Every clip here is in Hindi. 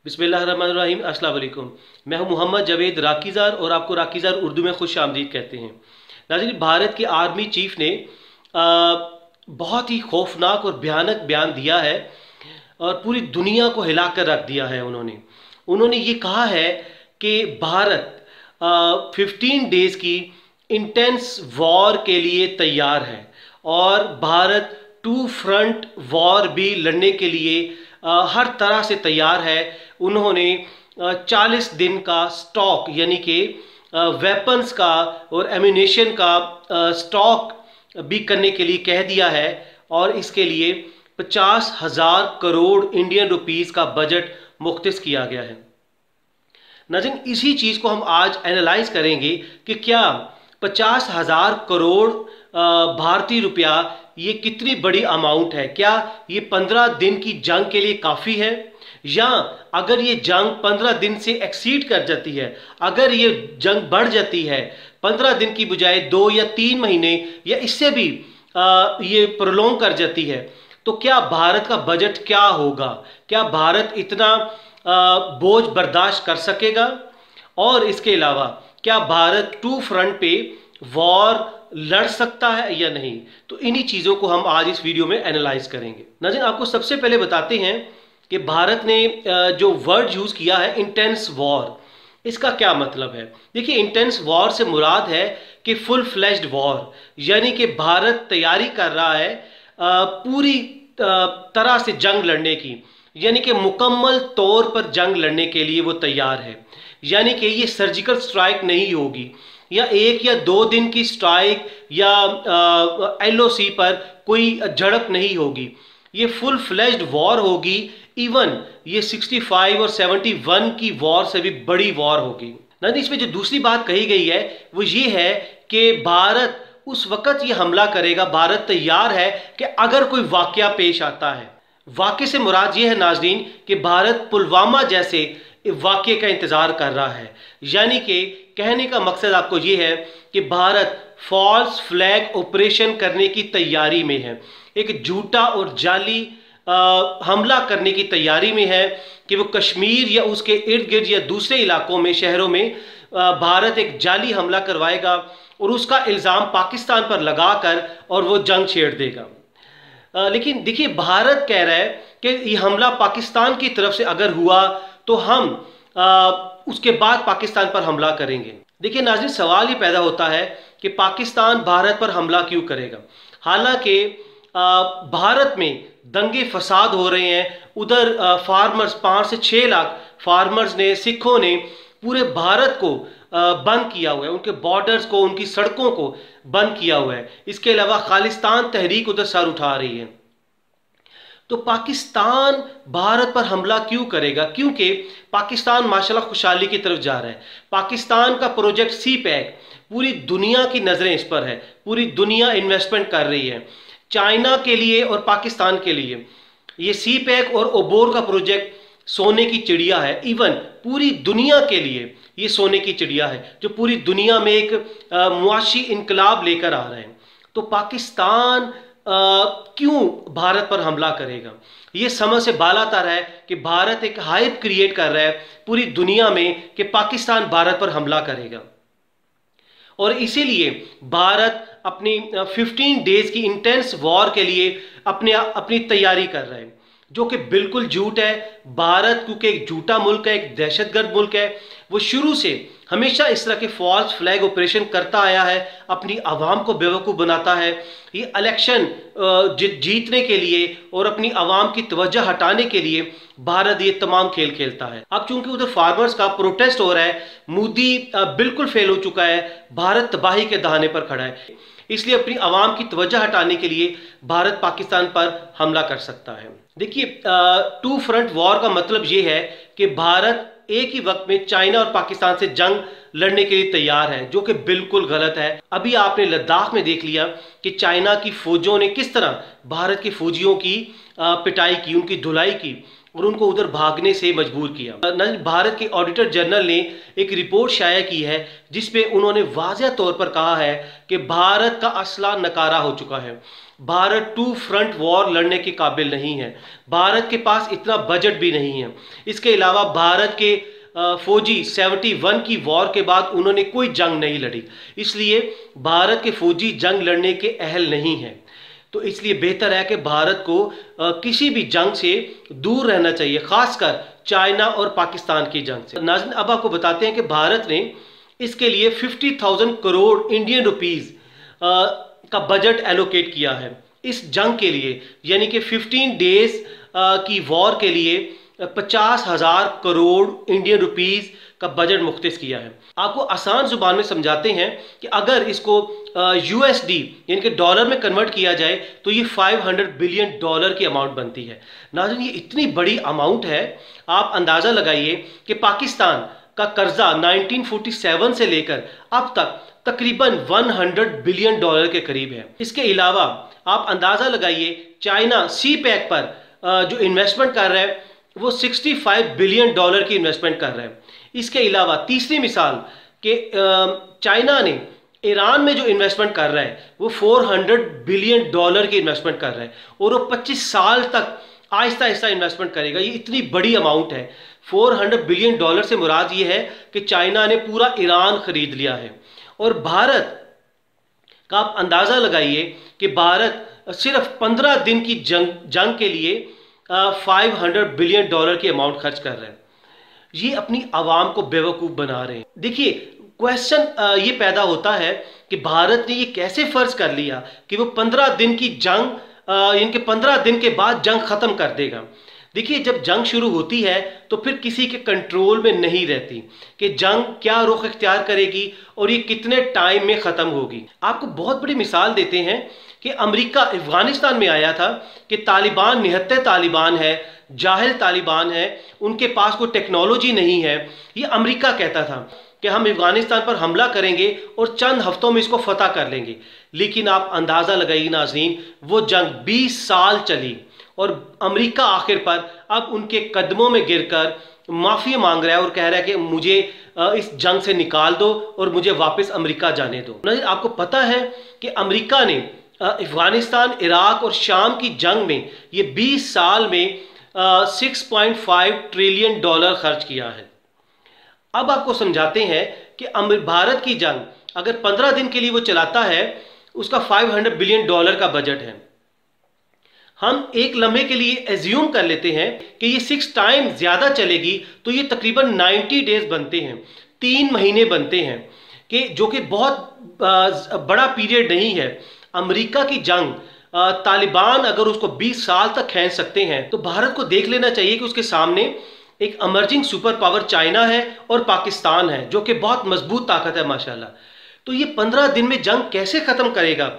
बिस्मिल्लाहिर्रहमानिर्रहीम। अस्सलाम वालेकुम। मैं हूं मोहम्मद जावेद राकीज़ार और आपको राकीज़ार उर्दू में खुश आमदीद कहते हैं। नाज़रीन, भारत के आर्मी चीफ ने बहुत ही खौफनाक और भयानक बयान दिया है और पूरी दुनिया को हिला कर रख दिया है। उन्होंने ये कहा है कि भारत 15 डेज़ की इंटेंस वॉर के लिए तैयार है और भारत 2 फ्रंट वॉर भी लड़ने के लिए हर तरह से तैयार है। उन्होंने 40 दिन का स्टॉक यानी कि वेपन्स का और एम्यूनेशन का स्टॉक भी करने के लिए कह दिया है और इसके लिए 50,000 करोड़ इंडियन रुपीस का बजट मुख्तस किया गया है। नाज़रीन, इसी चीज़ को हम आज एनालाइज करेंगे कि क्या 50,000 करोड़ भारतीय रुपया ये कितनी बड़ी अमाउंट है। क्या ये 15 दिन की जंग के लिए काफ़ी है, या अगर ये जंग 15 दिन से एक्सीड कर जाती है, अगर ये जंग बढ़ जाती है 15 दिन की बजाय 2 या 3 महीने या इससे भी ये प्रोलॉन्ग कर जाती है, तो क्या भारत का बजट क्या होगा? क्या भारत इतना बोझ बर्दाश्त कर सकेगा? और इसके अलावा क्या भारत 2 फ्रंट पे वॉर लड़ सकता है या नहीं? तो इन्हीं चीज़ों को हम आज इस वीडियो में एनालाइज करेंगे। नाज़रीन, आपको सबसे पहले बताते हैं कि भारत ने जो वर्ड यूज़ किया है इंटेंस वॉर, इसका क्या मतलब है। देखिए, इंटेंस वॉर से मुराद है कि फुल फ्लैश्ड वॉर, यानी कि भारत तैयारी कर रहा है पूरी तरह से जंग लड़ने की, यानी कि मुकम्मल तौर पर जंग लड़ने के लिए वो तैयार है। यानी कि ये सर्जिकल स्ट्राइक नहीं होगी या 1 या 2 दिन की स्ट्राइक या LOC पर कोई झड़प नहीं होगी। ये फुल फ्लैश्ड वॉर होगी। इवन ये 65 और 71 की वॉर से भी बड़ी वॉर होगी। ना, इसमें जो दूसरी बात कही गई है वो ये है कि भारत उस वक्त ये हमला करेगा, भारत तैयार है कि अगर कोई वाकया पेश आता है। वाकये से मुराद ये है नाज़रीन कि भारत पुलवामा जैसे वाकये का इंतजार कर रहा है। यानी कि कहने का मकसद आपको ये है कि भारत फॉल्स फ्लैग ऑपरेशन करने की तैयारी में है, एक झूठा और जाली हमला करने की तैयारी में है कि वो कश्मीर या उसके इर्द गिर्द या दूसरे इलाकों में, शहरों में भारत एक जाली हमला करवाएगा और उसका इल्ज़ाम पाकिस्तान पर लगाकर और वो जंग छेड़ देगा। लेकिन देखिए, भारत कह रहा है कि ये हमला पाकिस्तान की तरफ से अगर हुआ तो हम उसके बाद पाकिस्तान पर हमला करेंगे। देखिए नाज़रीन, सवाल ये पैदा होता है कि पाकिस्तान भारत पर हमला क्यों करेगा, हालांकि भारत में दंगे फसाद हो रहे हैं। उधर फार्मर्स 5 से 6 लाख फार्मर्स ने, सिखों ने पूरे भारत को बंद किया हुआ है, उनके बॉर्डर्स को, उनकी सड़कों को बंद किया हुआ है। इसके अलावा खालिस्तान तहरीक उधर सर उठा रही है। तो पाकिस्तान भारत पर हमला क्यों करेगा? क्योंकि पाकिस्तान माशाल्लाह खुशहाली की तरफ जा रहा है। पाकिस्तान का प्रोजेक्ट CPEC, पूरी दुनिया की नज़रें इस पर है, पूरी दुनिया इन्वेस्टमेंट कर रही है। चाइना के लिए और पाकिस्तान के लिए ये CPEC और ओबोर का प्रोजेक्ट सोने की चिड़िया है। इवन पूरी दुनिया के लिए ये सोने की चिड़िया है जो पूरी दुनिया में एक मुआशी इनकलाब लेकर आ रहे हैं। तो पाकिस्तान क्यों भारत पर हमला करेगा? ये समझ से बालातर है कि भारत एक हाइप क्रिएट कर रहा है पूरी दुनिया में कि पाकिस्तान भारत पर हमला करेगा और इसीलिए भारत अपनी 15 डेज की इंटेंस वॉर के लिए अपनी तैयारी कर रहा है, जो कि बिल्कुल झूठ है। भारत क्योंकि एक झूठा मुल्क है, एक दहशतगर्द मुल्क है, वो शुरू से हमेशा इस तरह के फॉल्स फ्लैग ऑपरेशन करता आया है, अपनी आवाम को बेवकूफ़ बनाता है। ये इलेक्शन जीतने के लिए और अपनी आवाम की तवज्जो हटाने के लिए भारत ये तमाम खेल खेलता है। अब चूंकि उधर फार्मर्स का प्रोटेस्ट हो रहा है, मोदी बिल्कुल फेल हो चुका है, भारत तबाही के दहाने पर खड़ा है, इसलिए अपनी आवाम की तवज्जो हटाने के लिए भारत पाकिस्तान पर हमला कर सकता है। देखिए, 2 फ्रंट वॉर का मतलब ये है कि भारत एक ही वक्त में चाइना और पाकिस्तान से जंग लड़ने के लिए तैयार है, जो कि बिल्कुल गलत है। अभी आपने लद्दाख में देख लिया कि चाइना की फौजों ने किस तरह भारत की फौजियों की पिटाई की, उनकी धुलाई की, और उनको उधर भागने से मजबूर किया। भारत के ऑडिटर जनरल ने एक रिपोर्ट शाया की है जिसमें उन्होंने वाज़ेह तौर पर कहा है कि भारत का असला नकारा हो चुका है। भारत टू फ्रंट वॉर लड़ने के काबिल नहीं है, भारत के पास इतना बजट भी नहीं है। इसके अलावा भारत के फौजी 71 की वॉर के बाद उन्होंने कोई जंग नहीं लड़ी, इसलिए भारत के फौजी जंग लड़ने के अहल नहीं हैं। तो इसलिए बेहतर है कि भारत को किसी भी जंग से दूर रहना चाहिए, खासकर चाइना और पाकिस्तान की जंग से। नाज़रीन, अब आपको बताते हैं कि भारत ने इसके लिए 50,000 करोड़ इंडियन रुपीस का बजट एलोकेट किया है इस जंग के लिए, यानी कि 15 डेज की वॉर के लिए 50,000 करोड़ इंडियन रुपीस का बजट मुख्तस किया है। आपको आसान जुबान में समझाते हैं कि अगर इसको यूएसडी यानी कि डॉलर में कन्वर्ट किया जाए तो ये 500 बिलियन डॉलर की अमाउंट बनती है। नाज़रीन, ये इतनी बड़ी अमाउंट है, आप अंदाज़ा लगाइए कि पाकिस्तान का कर्जा 1947 से लेकर अब तक तकरीबन 100 बिलियन डॉलर के करीब है। इसके अलावा आप अंदाज़ा लगाइए चाइना सी पैक पर जो इन्वेस्टमेंट कर रहा है वो 65 बिलियन डॉलर की इन्वेस्टमेंट कर रहा है। इसके अलावा तीसरी मिसाल कि चाइना ने ईरान में जो इन्वेस्टमेंट कर रहा है वो 400 बिलियन डॉलर की इन्वेस्टमेंट कर रहा है और वो 25 साल तक आहिस्ता आहिस्ता इन्वेस्टमेंट करेगा। ये इतनी बड़ी अमाउंट है। 400 बिलियन डॉलर से मुराद ये है कि चाइना ने पूरा ईरान खरीद लिया है। और भारत का आप अंदाज़ा लगाइए कि भारत सिर्फ 15 दिन की जंग के लिए 500 बिलियन डॉलर की अमाउंट खर्च कर रहे हैं। ये अपनी आवाम को बेवकूफ़ बना रहे हैं। देखिए, क्वेश्चन ये पैदा होता है कि भारत ने ये कैसे फ़र्ज कर लिया कि वो 15 दिन की जंग इनके 15 दिन के बाद जंग ख़त्म कर देगा। देखिए, जब जंग शुरू होती है तो फिर किसी के कंट्रोल में नहीं रहती कि जंग क्या रुख इख्तियार करेगी और ये कितने टाइम में ख़त्म होगी। आपको बहुत बड़ी मिसाल देते हैं कि अमेरिका अफगानिस्तान में आया था कि तालिबान निहत्ते तालिबान है, जाहिल तालिबान है, उनके पास कोई टेक्नोलॉजी नहीं है। ये अमेरिका कहता था कि हम अफगानिस्तान पर हमला करेंगे और चंद हफ्तों में इसको फतह कर लेंगे। लेकिन आप अंदाज़ा लगाइए नाज़रीन, वो जंग 20 साल चली और अमेरिका आखिर पर अब उनके कदमों में गिरकर माफ़ी मांग रहा है और कह रहा है कि मुझे इस जंग से निकाल दो और मुझे वापस अमेरिका जाने दो। नाज़रीन, आपको पता है कि अमेरिका ने अफगानिस्तान, इराक और शाम की जंग में ये 20 साल में 6.5 ट्रिलियन डॉलर खर्च किया है। अब आपको समझाते हैं कि भारत की जंग अगर 15 दिन के लिए वो चलाता है, उसका 500 बिलियन डॉलर का बजट है। हम एक लम्हे के लिए एज्यूम कर लेते हैं कि ये 6 टाइम ज़्यादा चलेगी तो ये तकरीबन 90 डेज बनते हैं, 3 महीने बनते हैं, कि जो कि बहुत बड़ा पीरियड नहीं है। अमेरिका की जंग तालिबान अगर उसको 20 साल तक खींच सकते हैं तो भारत को देख लेना चाहिए कि उसके सामने एक इमर्जिंग सुपर पावर चाइना है और पाकिस्तान है जो कि बहुत मजबूत ताकत है माशाल्लाह। तो ये 15 दिन में जंग कैसे ख़त्म करेगा?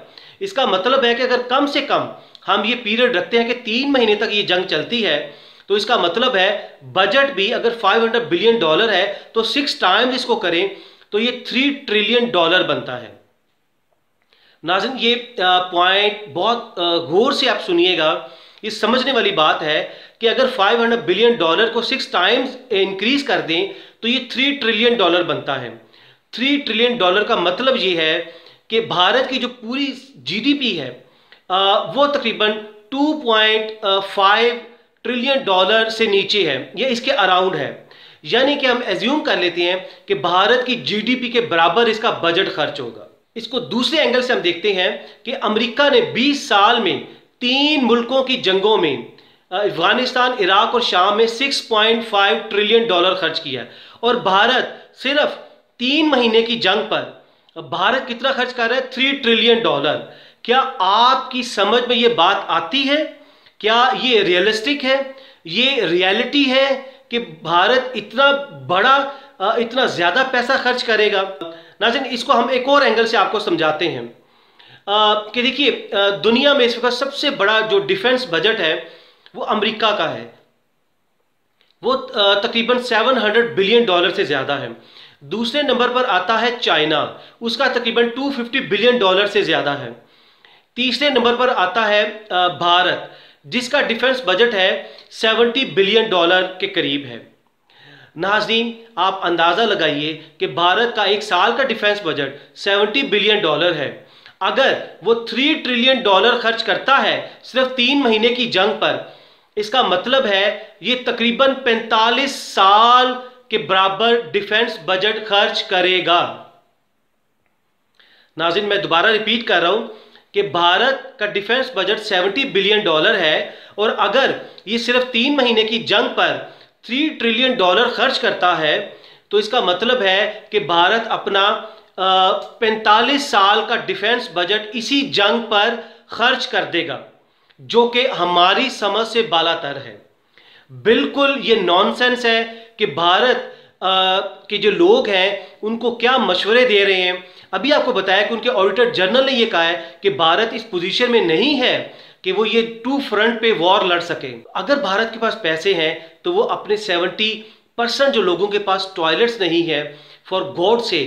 इसका मतलब है कि अगर कम से कम हम ये पीरियड रखते हैं कि 3 महीने तक ये जंग चलती है तो इसका मतलब है बजट भी अगर 500 बिलियन डॉलर है तो 6 टाइम्स इसको करें तो ये 3 ट्रिलियन डॉलर बनता है। नाज़रीन, ये पॉइंट बहुत गौर से आप सुनिएगा, ये समझने वाली बात है कि अगर 500 बिलियन डॉलर को 6 टाइम्स इंक्रीज कर दें तो ये 3 ट्रिलियन डॉलर बनता है। 3 ट्रिलियन डॉलर का मतलब ये है कि भारत की जो पूरी जीडीपी है वो तकरीबन 2.5 ट्रिलियन डॉलर से नीचे है, ये इसके अराउंड है। यानी कि हम एज्यूम कर लेते हैं कि भारत की जीडीपी के बराबर इसका बजट खर्च होगा। इसको दूसरे एंगल से हम देखते हैं कि अमेरिका ने 20 साल में 3 मुल्कों की जंगों में अफगानिस्तान, इराक और शाम में 6.5 ट्रिलियन डॉलर खर्च किया और भारत सिर्फ 3 महीने की जंग पर भारत कितना खर्च कर रहा है? 3 ट्रिलियन डॉलर। क्या आपकी समझ में ये बात आती है? क्या ये रियलिस्टिक है? ये रियलिटी है कि भारत इतना बड़ा इतना ज़्यादा पैसा खर्च करेगा? नाज़रीन, इसको हम एक और एंगल से आपको समझाते हैं कि देखिए, दुनिया में इस वक्त सबसे बड़ा जो डिफेंस बजट है वो अमेरिका का है, वो तकरीबन 700 बिलियन डॉलर से ज़्यादा है। दूसरे नंबर पर आता है चाइना, उसका तकरीबन 250 बिलियन डॉलर से ज़्यादा है। तीसरे नंबर पर आता है भारत, जिसका डिफेंस बजट है $70 बिलियन के करीब है। नाज़रीन, आप अंदाज़ा लगाइए कि भारत का एक साल का डिफेंस बजट $70 बिलियन है। अगर वो $3 ट्रिलियन खर्च करता है सिर्फ 3 महीने की जंग पर, इसका मतलब है ये तकरीबन 45 साल के बराबर डिफेंस बजट खर्च करेगा। नाज़रीन, मैं दोबारा रिपीट कर रहा हूं कि भारत का डिफेंस बजट $70 बिलियन है और अगर ये सिर्फ 3 महीने की जंग पर $3 ट्रिलियन खर्च करता है तो इसका मतलब है कि भारत अपना 45 साल का डिफेंस बजट इसी जंग पर खर्च कर देगा, जो कि हमारी समझ से बालातर है। बिल्कुल ये नॉनसेंस है कि भारत के जो लोग हैं उनको क्या मशवरे दे रहे हैं। अभी आपको बताया कि उनके ऑडिटर जनरल ने यह कहा है कि भारत इस पोजीशन में नहीं है कि वो ये 2 फ्रंट पे वॉर लड़ सके। अगर भारत के पास पैसे हैं तो वो अपने 70% जो लोगों के पास टॉयलेट्स नहीं है, फॉर गॉड से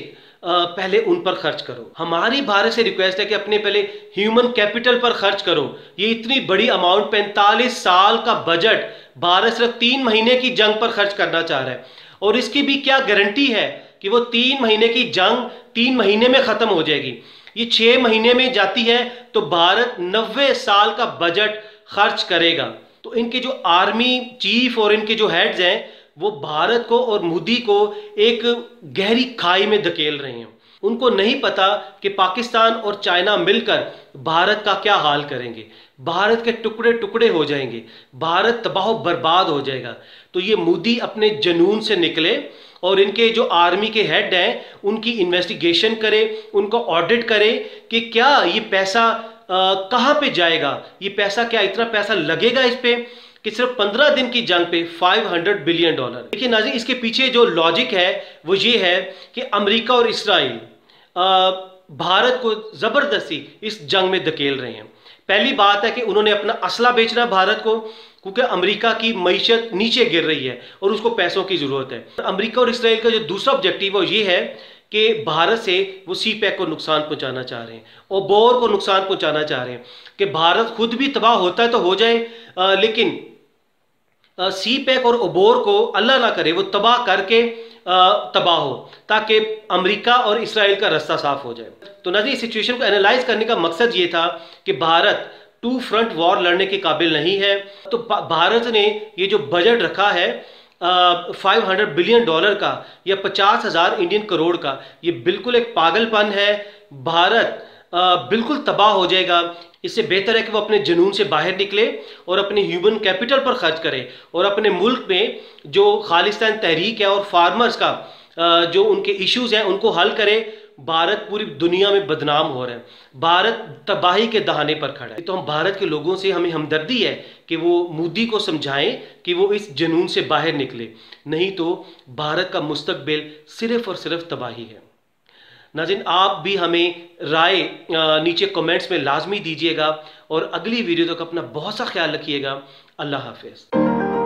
पहले उन पर खर्च करो। हमारी भारत से रिक्वेस्ट है कि अपने पहले ह्यूमन कैपिटल पर खर्च करो। ये इतनी बड़ी अमाउंट 45 साल का बजट भारत सिर्फ 3 महीने की जंग पर खर्च करना चाह रहा है, और इसकी भी क्या गारंटी है कि वो 3 महीने की जंग 3 महीने में खत्म हो जाएगी। ये 6 महीने में जाती है तो भारत 90 साल का बजट खर्च करेगा। तो इनके जो आर्मी चीफ और इनके जो हेड्स हैं वो भारत को और मोदी को एक गहरी खाई में धकेल रहे हैं। उनको नहीं पता कि पाकिस्तान और चाइना मिलकर भारत का क्या हाल करेंगे। भारत के टुकड़े टुकड़े हो जाएंगे, भारत तबाह बर्बाद हो जाएगा। तो ये मोदी अपने जुनून से निकले और इनके जो आर्मी के हेड हैं उनकी इन्वेस्टिगेशन करे, उनको ऑडिट करे कि क्या ये पैसा कहाँ पे जाएगा, ये पैसा क्या इतना पैसा लगेगा इस पे कि सिर्फ 15 दिन की जंग पे $500 बिलियन। देखिए नाज़रीन, इसके पीछे जो लॉजिक है वो ये है कि अमेरिका और इसराइल भारत को जबरदस्ती इस जंग में धकेल रहे हैं। पहली बात है कि उन्होंने अपना असला बेचना भारत को, क्योंकि अमेरिका की मईशत नीचे गिर रही है और उसको पैसों की जरूरत है। अमेरिका और इसराइल का जो दूसरा ऑब्जेक्टिव है वो ये है कि भारत से वो सी पैक को नुकसान पहुंचाना चाह रहे हैं, ओबोर को नुकसान पहुंचाना चाह रहे हैं कि भारत खुद भी तबाह होता है तो हो जाए, लेकिन सी पैक और ओबोर को अल्लाह ना करे वो तबाह करके तबाह हो, ताकि अमेरिका और इसराइल का रास्ता साफ हो जाए। तो नाज़रीन, सिचुएशन को एनालाइज करने का मकसद ये था कि भारत 2 फ्रंट वॉर लड़ने के काबिल नहीं है। तो भारत ने ये जो बजट रखा है $500 बिलियन का या 50,000 इंडियन करोड़ का, ये बिल्कुल एक पागलपन है। भारत बिल्कुल तबाह हो जाएगा। इससे बेहतर है कि वो अपने जुनून से बाहर निकले और अपने ह्यूमन कैपिटल पर खर्च करे और अपने मुल्क में जो खालिस्तान तहरीक है और फार्मर्स का जो उनके इश्यूज हैं उनको हल करे। भारत पूरी दुनिया में बदनाम हो रहा है, भारत तबाही के दहाने पर खड़ा है। तो हम भारत के लोगों से हमें हमदर्दी है कि वो मोदी को समझाएं कि वो इस जुनून से बाहर निकले, नहीं तो भारत का मुस्तकबिल सिर्फ और सिर्फ तबाही है। नाज़रीन, आप भी हमें राय नीचे कमेंट्स में लाजमी दीजिएगा और अगली वीडियो तक अपना बहुत सा ख्याल रखिएगा। अल्लाह हाफिज़।